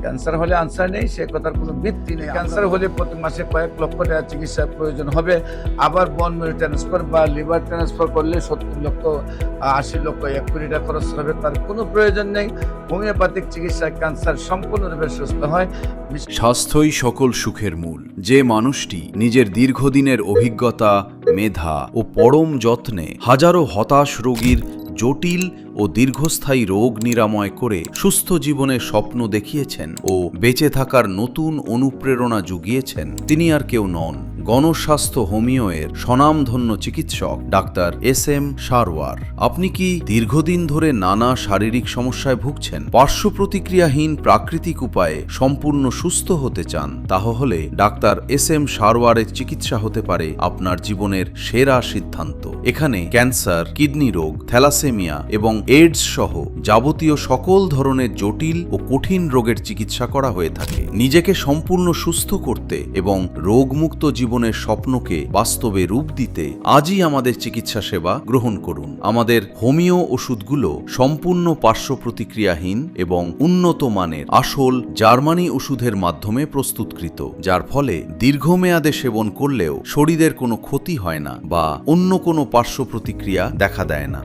Cancer হলে answer নেই, সে কথার কোনো ভিত্তি নেই। ক্যান্সার হলে প্রতি মাসে কয়েক লক্ষ টাকা চিকিৎসার প্রয়োজন হবে। আবার বোন ম্যারো ট্রান্সফার বা লিভার ট্রান্সফার করলে 70 লক্ষ 80 লক্ষ 1 কোটি টাকা খরচ হবে, তার কোনো প্রয়োজন নেই। হোমিওপ্যাথিক চিকিৎসায় ক্যান্সার সম্পূর্ণরূপে সুস্থ হয়। স্বাস্থ্যই সকল সুখের মূল। যে মানুষটি নিজের দীর্ঘদিনের অভিজ্ঞতা, মেধা ও পরম যত্নে হাজারো হতাশ রোগীর জটিল ও দীর্ঘস্থায়ী রোগ নিরাময় করে সুস্থ জীবনের স্বপ্ন দেখিয়েছেন ও বেঁচে থাকার নতুন অনুপ্রেরণা জুগিয়েছেন, তিনি আর কেউ নন, গণস্বাস্থ্য হোমিওয়ের স্বনামধন্য চিকিৎসক ডাক্তার SM সারওয়ার। আপনি কি দীর্ঘদিন ধরে নানা শারীরিক সমস্যায় ভুগছেন, পার্শ্ব প্রতিক্রিয়াহীন প্রাকৃতিক উপায়ে সম্পূর্ণ সুস্থ হতে চান? তাহলে ডাক্তার SM সারওয়ারের চিকিৎসা হতে পারে আপনার জীবনের সেরা সিদ্ধান্ত। এখানে ক্যান্সার, কিডনি রোগ, থ্যালাসেমিয়া এবং এইডস সহ যাবতীয় সকল ধরনের জটিল ও কঠিন রোগের চিকিৎসা করা হয়ে থাকে। নিজেকে সম্পূর্ণ সুস্থ করতে এবং রোগমুক্ত জীবনের স্বপ্নকে বাস্তবে রূপ দিতে আজই আমাদের চিকিৎসা সেবা গ্রহণ করুন। আমাদের হোমিও ওষুধগুলো সম্পূর্ণ পার্শ্ব প্রতিক্রিয়াহীন এবং উন্নত মানের আসল জার্মানি ওষুধের মাধ্যমে প্রস্তুতকৃত, যার ফলে দীর্ঘমেয়াদে সেবন করলেও শরীরের কোনো ক্ষতি হয় না বা অন্য কোনো পার্শ্ব প্রতিক্রিয়া দেখা দেয় না।